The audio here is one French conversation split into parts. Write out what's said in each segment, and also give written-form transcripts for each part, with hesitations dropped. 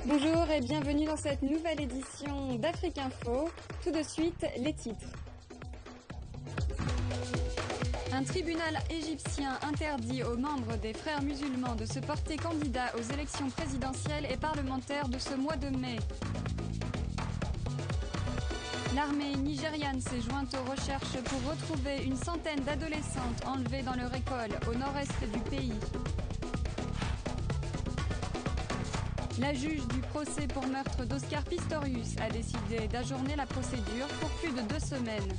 Bonjour et bienvenue dans cette nouvelle édition d'Afrique Info. Tout de suite, les titres. Un tribunal égyptien interdit aux membres des frères musulmans de se porter candidat aux élections présidentielles et parlementaires de ce mois de mai. L'armée nigériane s'est jointe aux recherches pour retrouver une centaine d'adolescentes enlevées dans leur école au nord-est du pays. La juge du procès pour meurtre d'Oscar Pistorius a décidé d'ajourner la procédure pour plus de 2 semaines.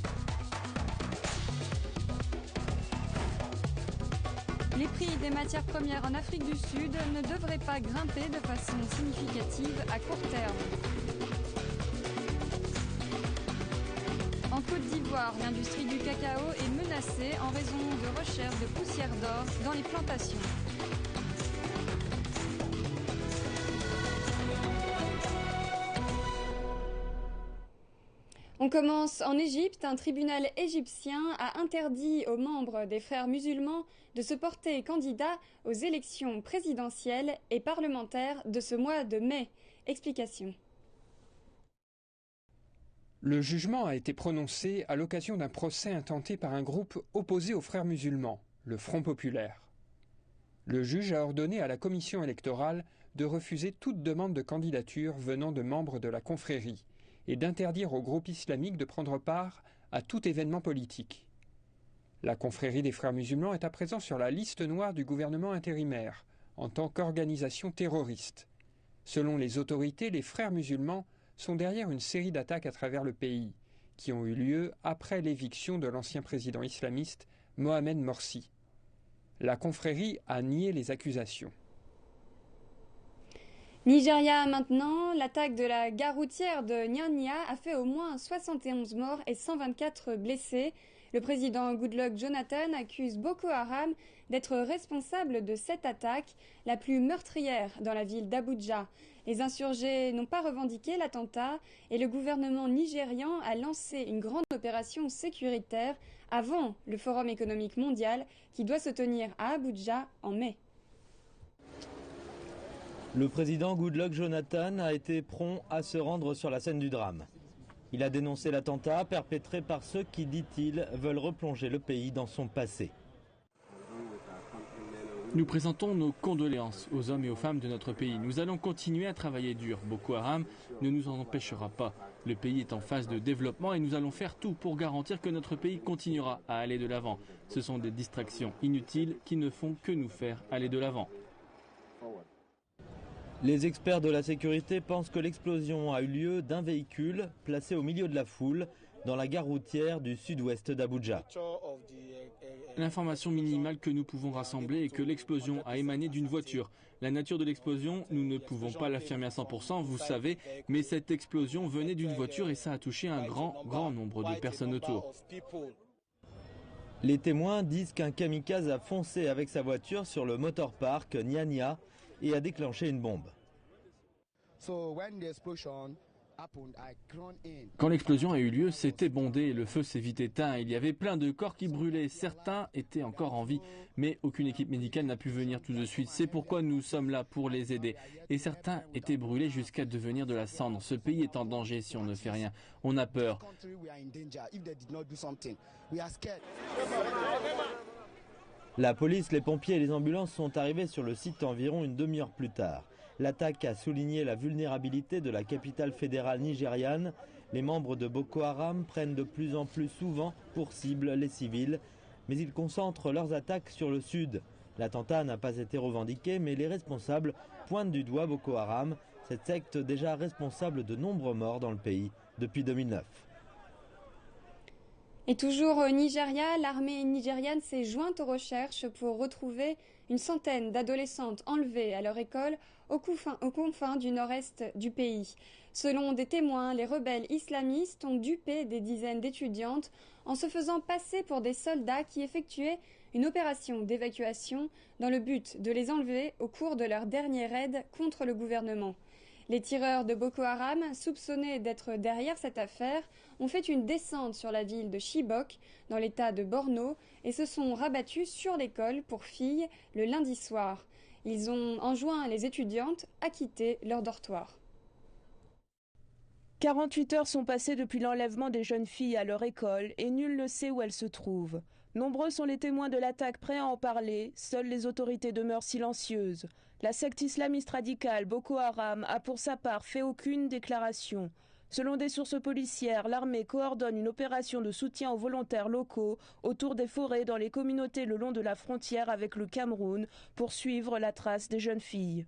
Les prix des matières premières en Afrique du Sud ne devraient pas grimper de façon significative à court terme. En Côte d'Ivoire, l'industrie du cacao est menacée en raison de recherches de poussière d'or dans les plantations. On commence en Égypte. Un tribunal égyptien a interdit aux membres des frères musulmans de se porter candidat aux élections présidentielles et parlementaires de ce mois de mai. Explication. Le jugement a été prononcé à l'occasion d'un procès intenté par un groupe opposé aux frères musulmans, le Front populaire. Le juge a ordonné à la commission électorale de refuser toute demande de candidature venant de membres de la confrérie et d'interdire au groupe islamique de prendre part à tout événement politique. La confrérie des frères musulmans est à présent sur la liste noire du gouvernement intérimaire, en tant qu'organisation terroriste. Selon les autorités, les frères musulmans sont derrière une série d'attaques à travers le pays, qui ont eu lieu après l'éviction de l'ancien président islamiste Mohamed Morsi. La confrérie a nié les accusations. Nigeria maintenant, l'attaque de la gare routière de Nyanya a fait au moins 71 morts et 124 blessés. Le président Goodluck Jonathan accuse Boko Haram d'être responsable de cette attaque, la plus meurtrière dans la ville d'Abuja. Les insurgés n'ont pas revendiqué l'attentat et le gouvernement nigérian a lancé une grande opération sécuritaire avant le Forum économique mondial qui doit se tenir à Abuja en mai. Le président Goodluck Jonathan a été prompt à se rendre sur la scène du drame. Il a dénoncé l'attentat perpétré par ceux qui, dit-il, veulent replonger le pays dans son passé. Nous présentons nos condoléances aux hommes et aux femmes de notre pays. Nous allons continuer à travailler dur. Boko Haram ne nous en empêchera pas. Le pays est en phase de développement et nous allons faire tout pour garantir que notre pays continuera à aller de l'avant. Ce sont des distractions inutiles qui ne font que nous faire aller de l'avant. Les experts de la sécurité pensent que l'explosion a eu lieu d'un véhicule placé au milieu de la foule dans la gare routière du sud-ouest d'Abuja. L'information minimale que nous pouvons rassembler est que l'explosion a émané d'une voiture. La nature de l'explosion, nous ne pouvons pas l'affirmer à 100%, vous savez, mais cette explosion venait d'une voiture et ça a touché un grand nombre de personnes autour. Les témoins disent qu'un kamikaze a foncé avec sa voiture sur le motor park Nyanya et a déclenché une bombe. Quand l'explosion a eu lieu, c'était bondé et le feu s'est vite éteint. Il y avait plein de corps qui brûlaient. Certains étaient encore en vie, mais aucune équipe médicale n'a pu venir tout de suite. C'est pourquoi nous sommes là pour les aider. Et certains étaient brûlés jusqu'à devenir de la cendre. Ce pays est en danger si on ne fait rien. On a peur. La police, les pompiers et les ambulances sont arrivés sur le site environ une demi-heure plus tard. L'attaque a souligné la vulnérabilité de la capitale fédérale nigériane. Les membres de Boko Haram prennent de plus en plus souvent pour cible les civils, mais ils concentrent leurs attaques sur le sud. L'attentat n'a pas été revendiqué, mais les responsables pointent du doigt Boko Haram, cette secte déjà responsable de nombreux morts dans le pays depuis 2009. Et toujours au Nigeria, l'armée nigériane s'est jointe aux recherches pour retrouver une centaine d'adolescentes enlevées à leur école aux confins du nord-est du pays. Selon des témoins, les rebelles islamistes ont dupé des dizaines d'étudiantes en se faisant passer pour des soldats qui effectuaient une opération d'évacuation dans le but de les enlever au cours de leur dernier raid contre le gouvernement. Les tireurs de Boko Haram, soupçonnés d'être derrière cette affaire, ont fait une descente sur la ville de Chibok, dans l'état de Borno, et se sont rabattus sur l'école pour filles le lundi soir. Ils ont enjoint les étudiantes à quitter leur dortoir. 48 heures sont passées depuis l'enlèvement des jeunes filles à leur école et nul ne sait où elles se trouvent. Nombreux sont les témoins de l'attaque prêts à en parler, seules les autorités demeurent silencieuses. La secte islamiste radicale Boko Haram a pour sa part fait aucune déclaration. Selon des sources policières, l'armée coordonne une opération de soutien aux volontaires locaux autour des forêts dans les communautés le long de la frontière avec le Cameroun pour suivre la trace des jeunes filles.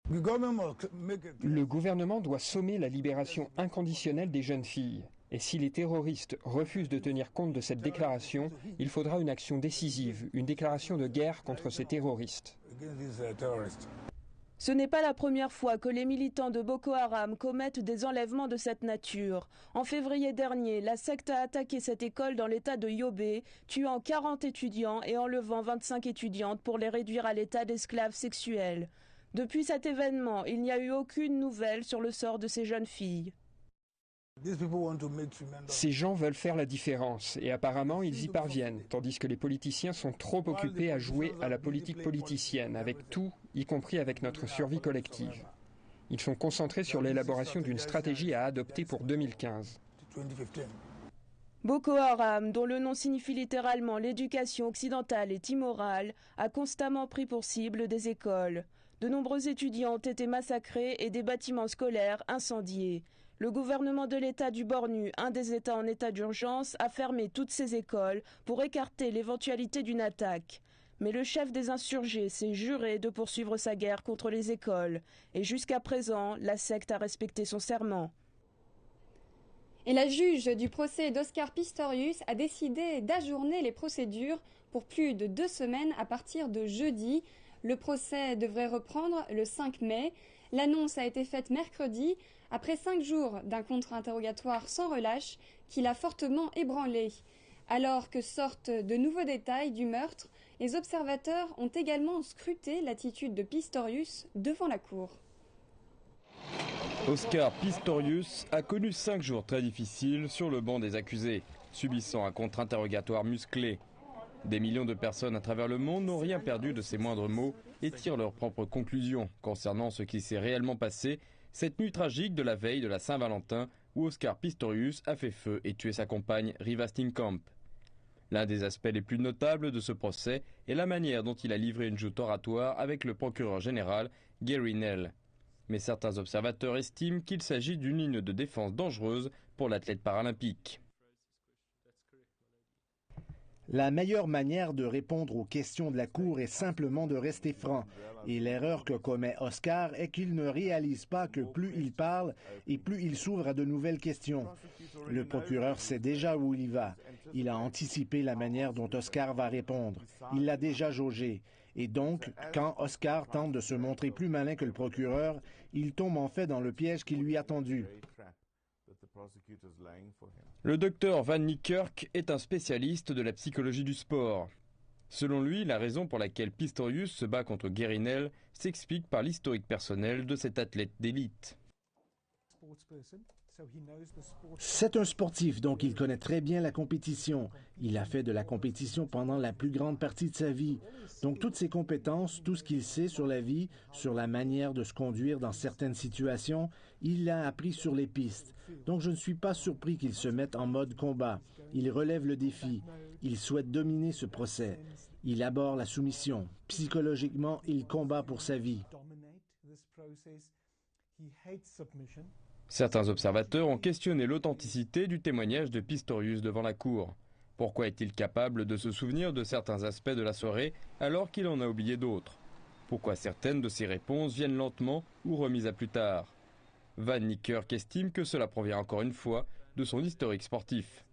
Le gouvernement doit sommer la libération inconditionnelle des jeunes filles. Et si les terroristes refusent de tenir compte de cette déclaration, il faudra une action décisive, une déclaration de guerre contre ces terroristes. Ce n'est pas la première fois que les militants de Boko Haram commettent des enlèvements de cette nature. En février dernier, la secte a attaqué cette école dans l'état de Yobe, tuant 40 étudiants et enlevant 25 étudiantes pour les réduire à l'état d'esclaves sexuels. Depuis cet événement, il n'y a eu aucune nouvelle sur le sort de ces jeunes filles. Ces gens veulent faire la différence et apparemment ils y parviennent, tandis que les politiciens sont trop occupés à jouer à la politique politicienne, avec tout, y compris avec notre survie collective. Ils sont concentrés sur l'élaboration d'une stratégie à adopter pour 2015. Boko Haram, dont le nom signifie littéralement l'éducation occidentale est immorale, a constamment pris pour cible des écoles. De nombreux étudiants ont été massacrés et des bâtiments scolaires incendiés. Le gouvernement de l'État du Bornu, un des États en état d'urgence, a fermé toutes ces écoles pour écarter l'éventualité d'une attaque. Mais le chef des insurgés s'est juré de poursuivre sa guerre contre les écoles. Et jusqu'à présent, la secte a respecté son serment. Et la juge du procès d'Oscar Pistorius a décidé d'ajourner les procédures pour plus de 2 semaines à partir de jeudi. Le procès devrait reprendre le 5 mai. L'annonce a été faite mercredi, après 5 jours d'un contre-interrogatoire sans relâche qui l'a fortement ébranlé. Alors que sortent de nouveaux détails du meurtre, les observateurs ont également scruté l'attitude de Pistorius devant la cour. Oscar Pistorius a connu 5 jours très difficiles sur le banc des accusés, subissant un contre-interrogatoire musclé. Des millions de personnes à travers le monde n'ont rien perdu de ses moindres mots et tirent leurs propres conclusions concernant ce qui s'est réellement passé cette nuit tragique de la veille de la Saint-Valentin où Oscar Pistorius a fait feu et tué sa compagne Riva Steenkamp. L'un des aspects les plus notables de ce procès est la manière dont il a livré une joute oratoire avec le procureur général Gary Nell. Mais certains observateurs estiment qu'il s'agit d'une ligne de défense dangereuse pour l'athlète paralympique. La meilleure manière de répondre aux questions de la Cour est simplement de rester franc. Et l'erreur que commet Oscar est qu'il ne réalise pas que plus il parle et plus il s'ouvre à de nouvelles questions. Le procureur sait déjà où il va. Il a anticipé la manière dont Oscar va répondre. Il l'a déjà jaugé. Et donc, quand Oscar tente de se montrer plus malin que le procureur, il tombe en fait dans le piège qui lui a tendu. Le docteur Van Niekerk est un spécialiste de la psychologie du sport. Selon lui, la raison pour laquelle Pistorius se bat contre Gary Nell s'explique par l'historique personnel de cet athlète d'élite. C'est un sportif, donc il connaît très bien la compétition. Il a fait de la compétition pendant la plus grande partie de sa vie. Donc toutes ses compétences, tout ce qu'il sait sur la vie, sur la manière de se conduire dans certaines situations, il l'a appris sur les pistes. Donc je ne suis pas surpris qu'il se mette en mode combat. Il relève le défi. Il souhaite dominer ce procès. Il abhorre la soumission. Psychologiquement, il combat pour sa vie. Certains observateurs ont questionné l'authenticité du témoignage de Pistorius devant la cour. Pourquoi est-il capable de se souvenir de certains aspects de la soirée alors qu'il en a oublié d'autres? Pourquoi certaines de ses réponses viennent lentement ou remises à plus tard? Van Niekerk estime que cela provient encore une fois de son historique sportif.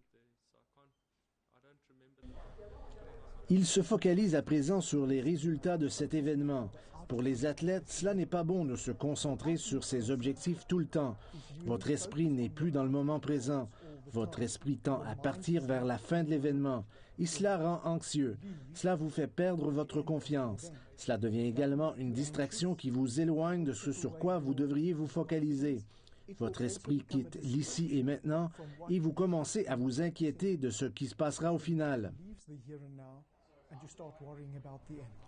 Il se focalise à présent sur les résultats de cet événement. Pour les athlètes, cela n'est pas bon de se concentrer sur ses objectifs tout le temps. Votre esprit n'est plus dans le moment présent. Votre esprit tend à partir vers la fin de l'événement. Et cela rend anxieux. Cela vous fait perdre votre confiance. Cela devient également une distraction qui vous éloigne de ce sur quoi vous devriez vous focaliser. Votre esprit quitte l'ici et maintenant et vous commencez à vous inquiéter de ce qui se passera au final.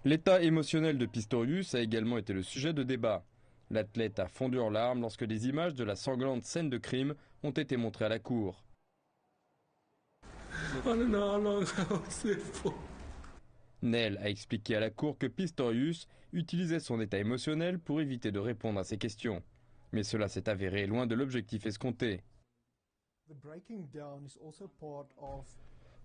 L'état émotionnel de Pistorius a également été le sujet de débat. L'athlète a fondu en larmes lorsque des images de la sanglante scène de crime ont été montrées à la cour. Nel a expliqué à la cour que Pistorius utilisait son état émotionnel pour éviter de répondre à ses questions. Mais cela s'est avéré loin de l'objectif escompté.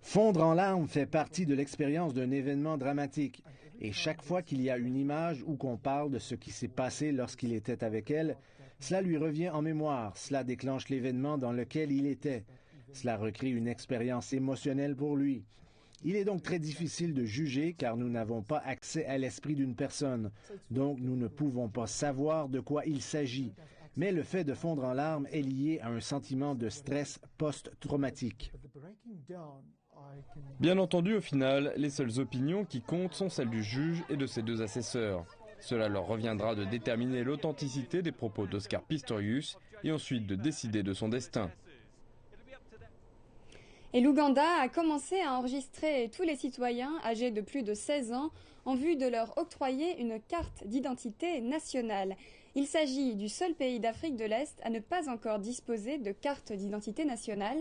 Fondre en larmes fait partie de l'expérience d'un événement dramatique. Et chaque fois qu'il y a une image ou qu'on parle de ce qui s'est passé lorsqu'il était avec elle, cela lui revient en mémoire, cela déclenche l'événement dans lequel il était. Cela recrée une expérience émotionnelle pour lui. Il est donc très difficile de juger car nous n'avons pas accès à l'esprit d'une personne. Donc nous ne pouvons pas savoir de quoi il s'agit. Mais le fait de fondre en larmes est lié à un sentiment de stress post-traumatique. Bien entendu, au final, les seules opinions qui comptent sont celles du juge et de ses deux assesseurs. Cela leur reviendra de déterminer l'authenticité des propos d'Oscar Pistorius et ensuite de décider de son destin. Et l'Ouganda a commencé à enregistrer tous les citoyens âgés de plus de 16 ans en vue de leur octroyer une carte d'identité nationale. Il s'agit du seul pays d'Afrique de l'Est à ne pas encore disposer de carte d'identité nationale.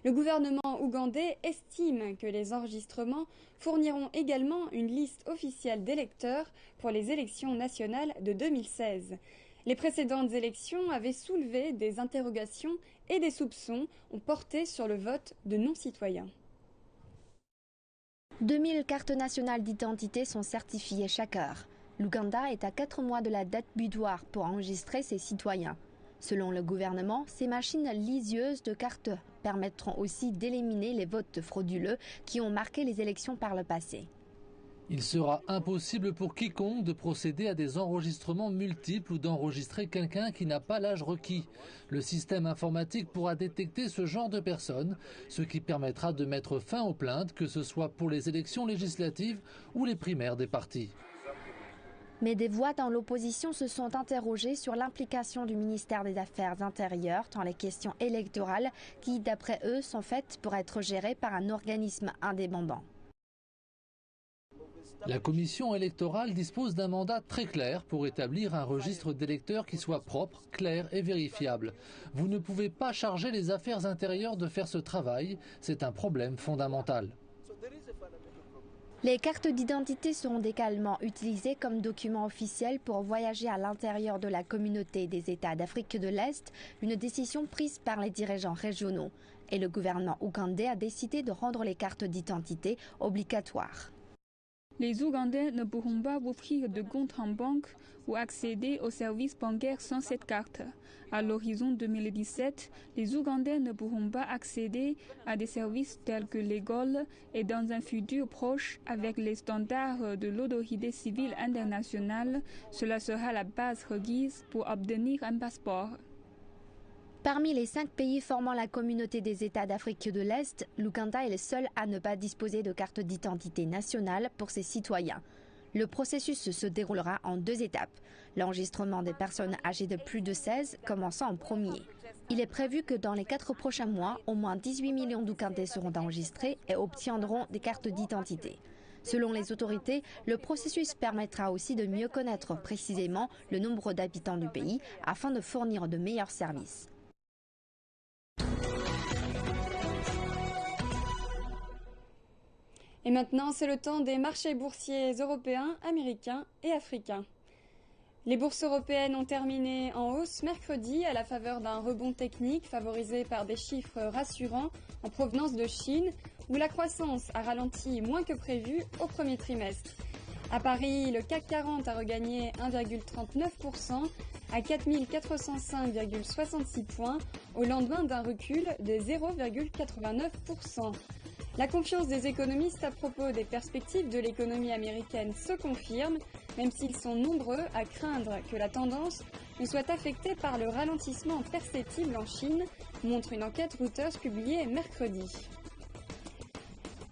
Le gouvernement ougandais estime que les enregistrements fourniront également une liste officielle d'électeurs pour les élections nationales de 2016. Les précédentes élections avaient soulevé des interrogations et des soupçons ont porté sur le vote de non-citoyens. 2000 cartes nationales d'identité sont certifiées chaque heure. L'Ouganda est à 4 mois de la date butoir pour enregistrer ses citoyens. Selon le gouvernement, ces machines lisieuses de cartes permettront aussi d'éliminer les votes frauduleux qui ont marqué les élections par le passé. Il sera impossible pour quiconque de procéder à des enregistrements multiples ou d'enregistrer quelqu'un qui n'a pas l'âge requis. Le système informatique pourra détecter ce genre de personnes, ce qui permettra de mettre fin aux plaintes, que ce soit pour les élections législatives ou les primaires des partis. Mais des voix dans l'opposition se sont interrogées sur l'implication du ministère des Affaires intérieures dans les questions électorales qui, d'après eux, sont faites pour être gérées par un organisme indépendant. La commission électorale dispose d'un mandat très clair pour établir un registre d'électeurs qui soit propre, clair et vérifiable. Vous ne pouvez pas charger les affaires intérieures de faire ce travail, c'est un problème fondamental. Les cartes d'identité seront également utilisées comme document officiel pour voyager à l'intérieur de la communauté des États d'Afrique de l'Est, une décision prise par les dirigeants régionaux. Et le gouvernement ougandais a décidé de rendre les cartes d'identité obligatoires. Les Ougandais ne pourront pas ouvrir de compte en banque ou accéder aux services bancaires sans cette carte. À l'horizon 2017, les Ougandais ne pourront pas accéder à des services tels que l'école et dans un futur proche, avec les standards de l'autorité civile internationale, cela sera la base requise pour obtenir un passeport. Parmi les 5 pays formant la communauté des États d'Afrique de l'Est, l'Ouganda est le seul à ne pas disposer de carte d'identité nationale pour ses citoyens. Le processus se déroulera en 2 étapes. L'enregistrement des personnes âgées de plus de 16 commençant en premier. Il est prévu que dans les 4 prochains mois, au moins 18 millions d'Ougandais seront enregistrés et obtiendront des cartes d'identité. Selon les autorités, le processus permettra aussi de mieux connaître précisément le nombre d'habitants du pays afin de fournir de meilleurs services. Et maintenant, c'est le temps des marchés boursiers européens, américains et africains. Les bourses européennes ont terminé en hausse mercredi à la faveur d'un rebond technique favorisé par des chiffres rassurants en provenance de Chine, où la croissance a ralenti moins que prévu au premier trimestre. À Paris, le CAC 40 a regagné 1,39% à 4405,66 points au lendemain d'un recul de 0,89%. La confiance des économistes à propos des perspectives de l'économie américaine se confirme, même s'ils sont nombreux à craindre que la tendance ne soit affectée par le ralentissement perceptible en Chine, montre une enquête Reuters publiée mercredi.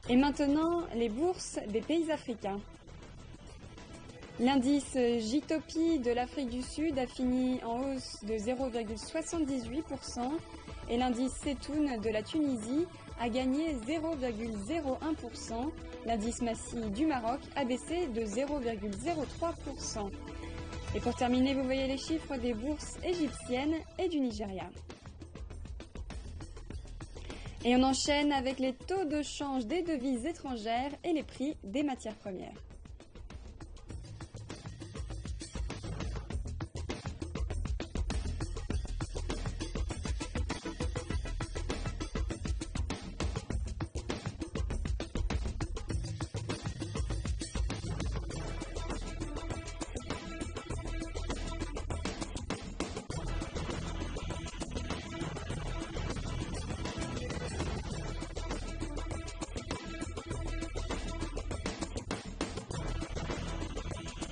Et maintenant, les bourses des pays africains. L'indice Jitopi de l'Afrique du Sud a fini en hausse de 0,78% et l'indice Setoun de la Tunisie a gagné 0,01%. L'indice Massi du Maroc a baissé de 0,03%. Et pour terminer, vous voyez les chiffres des bourses égyptiennes et du Nigeria. Et on enchaîne avec les taux de change des devises étrangères et les prix des matières premières.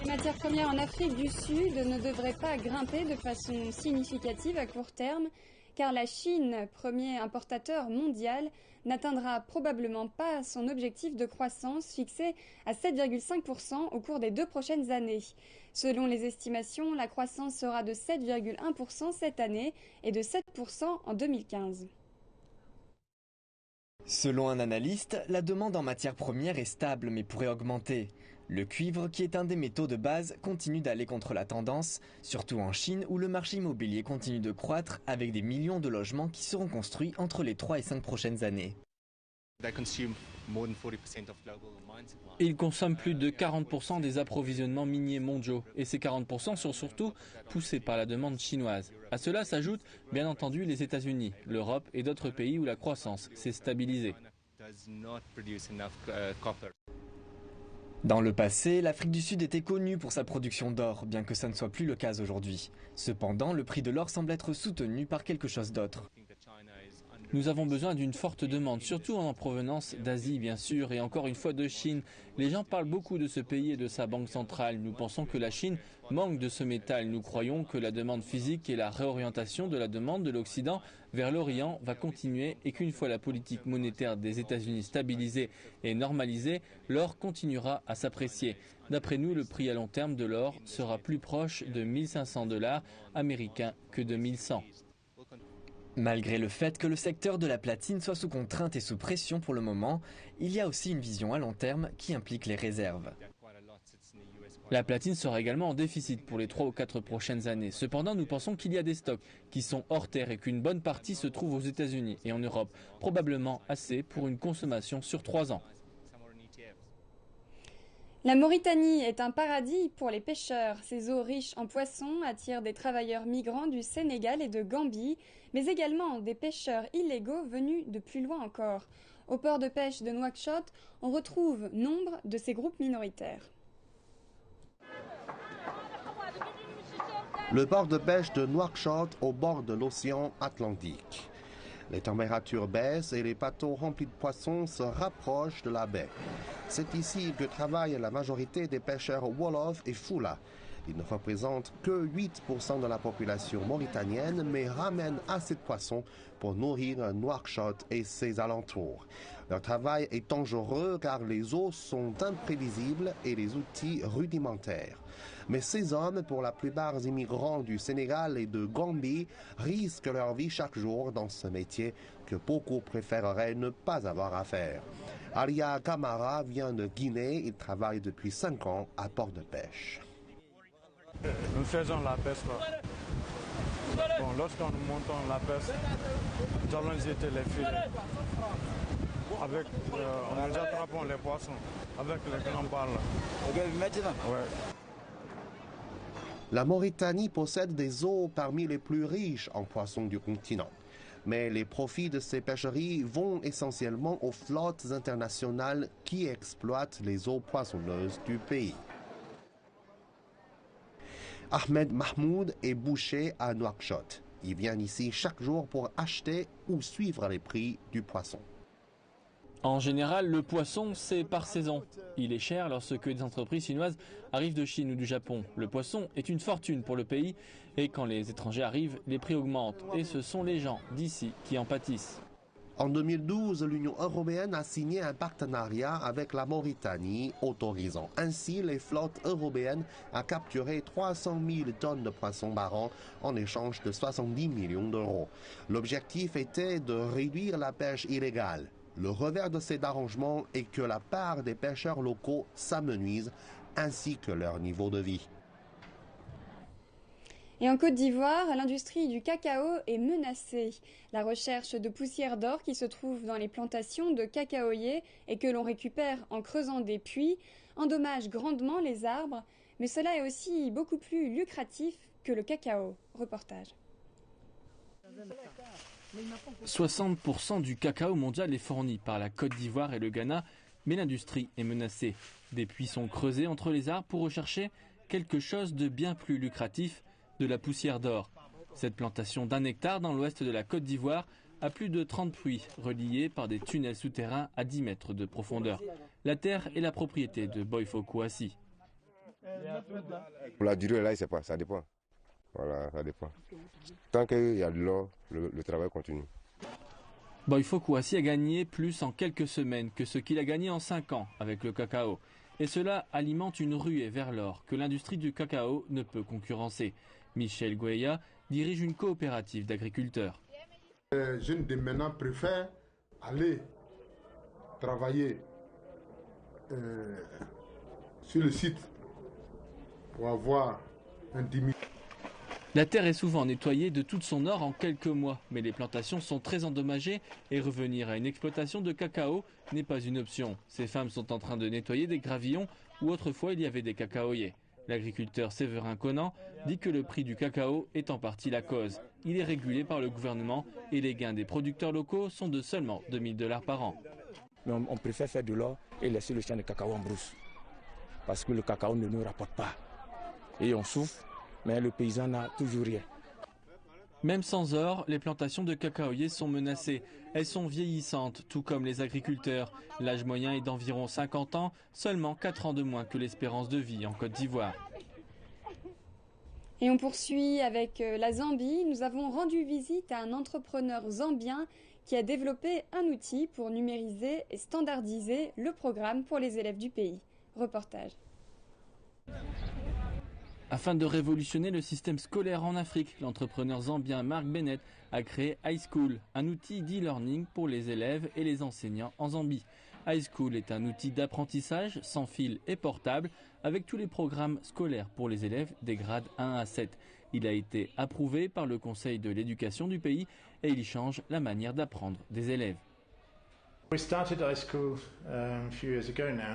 Les matières premières en Afrique du Sud ne devraient pas grimper de façon significative à court terme, car la Chine, premier importateur mondial, n'atteindra probablement pas son objectif de croissance fixé à 7,5% au cours des 2 prochaines années. Selon les estimations, la croissance sera de 7,1% cette année et de 7% en 2015. Selon un analyste, la demande en matières premières est stable mais pourrait augmenter. Le cuivre, qui est un des métaux de base, continue d'aller contre la tendance, surtout en Chine où le marché immobilier continue de croître avec des millions de logements qui seront construits entre les 3 et 5 prochaines années. Ils consomment plus de 40% des approvisionnements miniers mondiaux et ces 40% sont surtout poussés par la demande chinoise. À cela s'ajoutent bien entendu les États-Unis, l'Europe et d'autres pays où la croissance s'est stabilisée. Dans le passé, l'Afrique du Sud était connue pour sa production d'or, bien que ça ne soit plus le cas aujourd'hui. Cependant, le prix de l'or semble être soutenu par quelque chose d'autre. Nous avons besoin d'une forte demande, surtout en provenance d'Asie bien sûr, et encore une fois de Chine. Les gens parlent beaucoup de ce pays et de sa banque centrale. Nous pensons que la Chine manque de ce métal. Nous croyons que la demande physique et la réorientation de la demande de l'Occident vers l'Orient va continuer et qu'une fois la politique monétaire des États-Unis stabilisée et normalisée, l'or continuera à s'apprécier. D'après nous, le prix à long terme de l'or sera plus proche de 1500 $ américains que de 1100. Malgré le fait que le secteur de la platine soit sous contrainte et sous pression pour le moment, il y a aussi une vision à long terme qui implique les réserves. La platine sera également en déficit pour les 3 ou 4 prochaines années. Cependant, nous pensons qu'il y a des stocks qui sont hors terre et qu'une bonne partie se trouve aux États-Unis et en Europe, probablement assez pour une consommation sur 3 ans. La Mauritanie est un paradis pour les pêcheurs. Ses eaux riches en poissons attirent des travailleurs migrants du Sénégal et de Gambie, mais également des pêcheurs illégaux venus de plus loin encore. Au port de pêche de Nouakchott, on retrouve nombre de ces groupes minoritaires. Le port de pêche de Nouakchott au bord de l'océan Atlantique. Les températures baissent et les bateaux remplis de poissons se rapprochent de la baie. C'est ici que travaillent la majorité des pêcheurs Wolof et Foula. Ils ne représentent que 8% de la population mauritanienne, mais ramènent assez de poissons pour nourrir Nouakchott et ses alentours. Leur travail est dangereux car les eaux sont imprévisibles et les outils rudimentaires. Mais ces hommes, pour la plupart immigrants du Sénégal et de Gambie, risquent leur vie chaque jour dans ce métier que beaucoup préféreraient ne pas avoir à faire. Alia Kamara vient de Guinée, il travaille depuis 5 ans à port de pêche. Nous faisons la pêche. Bon, lorsqu'on nous montons la pêche, nous allons jeter les filets. Nous attrapons les poissons avec les grands balles. Ouais. La Mauritanie possède des eaux parmi les plus riches en poissons du continent. Mais les profits de ces pêcheries vont essentiellement aux flottes internationales qui exploitent les eaux poissonneuses du pays. Ahmed Mahmoud est boucher à Nouakchott. Il vient ici chaque jour pour acheter ou suivre les prix du poisson. En général, le poisson, c'est par saison. Il est cher lorsque des entreprises chinoises arrivent de Chine ou du Japon. Le poisson est une fortune pour le pays et quand les étrangers arrivent, les prix augmentent et ce sont les gens d'ici qui en pâtissent. En 2012, l'Union européenne a signé un partenariat avec la Mauritanie, autorisant ainsi les flottes européennes à capturer 300 000 tonnes de poissons par an en échange de 70 millions d'euros. L'objectif était de réduire la pêche illégale. Le revers de cet arrangement est que la part des pêcheurs locaux s'amenuise, ainsi que leur niveau de vie. Et en Côte d'Ivoire, l'industrie du cacao est menacée. La recherche de poussière d'or qui se trouve dans les plantations de cacaoyers et que l'on récupère en creusant des puits endommage grandement les arbres, mais cela est aussi beaucoup plus lucratif que le cacao. Reportage. 60% du cacao mondial est fourni par la Côte d'Ivoire et le Ghana, mais l'industrie est menacée. Des puits sont creusés entre les arbres pour rechercher quelque chose de bien plus lucratif, de la poussière d'or. Cette plantation d'1 hectare dans l'ouest de la Côte d'Ivoire a plus de 30 puits reliés par des tunnels souterrains à 10 mètres de profondeur. La terre est la propriété de Boyfo Kouassi. Pour la durée, là, ça dépend. Voilà, ça dépend. Tant qu'il y a de l'or, le travail continue. Boyfo Kouassi a gagné plus en quelques semaines que ce qu'il a gagné en 5 ans avec le cacao. Et cela alimente une ruée vers l'or que l'industrie du cacao ne peut concurrencer. Michel Gueya dirige une coopérative d'agriculteurs. Les jeunes de maintenant préfèrent aller travailler sur le site pour avoir un demi. La terre est souvent nettoyée de toute son or en quelques mois, mais les plantations sont très endommagées et revenir à une exploitation de cacao n'est pas une option. Ces femmes sont en train de nettoyer des gravillons où autrefois il y avait des cacaoyers. L'agriculteur Séverin Conan dit que le prix du cacao est en partie la cause. Il est régulé par le gouvernement et les gains des producteurs locaux sont de seulement $2000 par an. Mais on préfère faire de l'or et laisser le champ de cacao en brousse. Parce que le cacao ne nous rapporte pas. Et on souffre, mais le paysan n'a toujours rien. Même sans or, les plantations de cacaoyers sont menacées. Elles sont vieillissantes, tout comme les agriculteurs. L'âge moyen est d'environ 50 ans, seulement 4 ans de moins que l'espérance de vie en Côte d'Ivoire. Et on poursuit avec la Zambie. Nous avons rendu visite à un entrepreneur zambien qui a développé un outil pour numériser et standardiser le programme pour les élèves du pays. Reportage. Afin de révolutionner le système scolaire en Afrique, l'entrepreneur zambien Mark Bennett a créé iSchool, un outil d'e-learning pour les élèves et les enseignants en Zambie. iSchool est un outil d'apprentissage sans fil et portable avec tous les programmes scolaires pour les élèves des grades 1 à 7. Il a été approuvé par le Conseil de l'éducation du pays et il change la manière d'apprendre des élèves.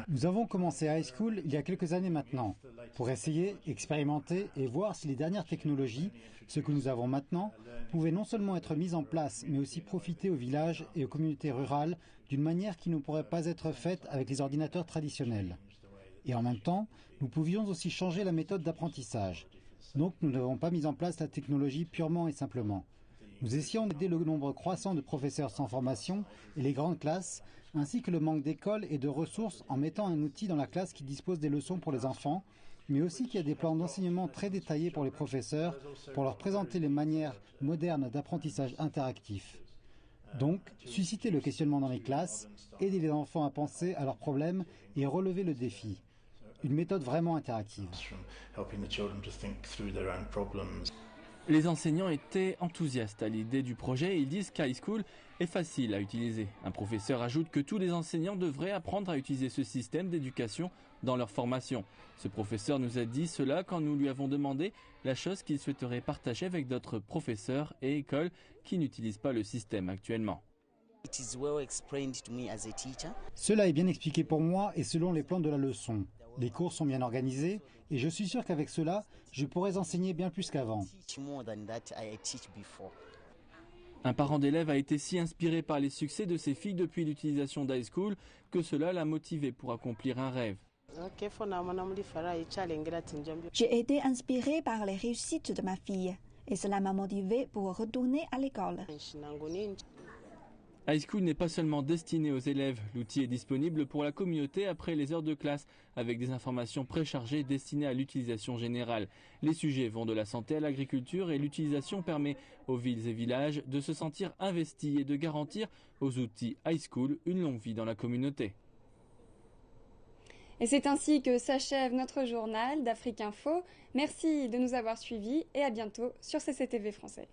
Nous avons commencé iSchool il y a quelques années maintenant, pour essayer, expérimenter et voir si les dernières technologies, ce que nous avons maintenant, pouvaient non seulement être mises en place, mais aussi profiter aux villages et aux communautés rurales d'une manière qui ne pourrait pas être faite avec les ordinateurs traditionnels. Et en même temps, nous pouvions aussi changer la méthode d'apprentissage. Donc nous n'avons pas mis en place la technologie purement et simplement. Nous essayons d'aider le nombre croissant de professeurs sans formation et les grandes classes, ainsi que le manque d'écoles et de ressources en mettant un outil dans la classe qui dispose des leçons pour les enfants, mais aussi qui a des plans d'enseignement très détaillés pour les professeurs, pour leur présenter les manières modernes d'apprentissage interactif. Donc, susciter le questionnement dans les classes, aider les enfants à penser à leurs problèmes et relever le défi. Une méthode vraiment interactive. Les enseignants étaient enthousiastes à l'idée du projet et ils disent qu'iSchool est facile à utiliser. Un professeur ajoute que tous les enseignants devraient apprendre à utiliser ce système d'éducation dans leur formation. Ce professeur nous a dit cela quand nous lui avons demandé la chose qu'il souhaiterait partager avec d'autres professeurs et écoles qui n'utilisent pas le système actuellement. Cela est bien expliqué pour moi et selon les plans de la leçon. Les cours sont bien organisés et je suis sûr qu'avec cela, je pourrais enseigner bien plus qu'avant. Un parent d'élève a été si inspiré par les succès de ses filles depuis l'utilisation d'iSchool que cela l'a motivé pour accomplir un rêve. J'ai été inspirée par les réussites de ma fille et cela m'a motivée pour retourner à l'école. High School n'est pas seulement destiné aux élèves, l'outil est disponible pour la communauté après les heures de classe, avec des informations préchargées destinées à l'utilisation générale. Les sujets vont de la santé à l'agriculture et l'utilisation permet aux villes et villages de se sentir investis et de garantir aux outils High School une longue vie dans la communauté. Et c'est ainsi que s'achève notre journal d'Afrique Info. Merci de nous avoir suivis et à bientôt sur CCTV Français.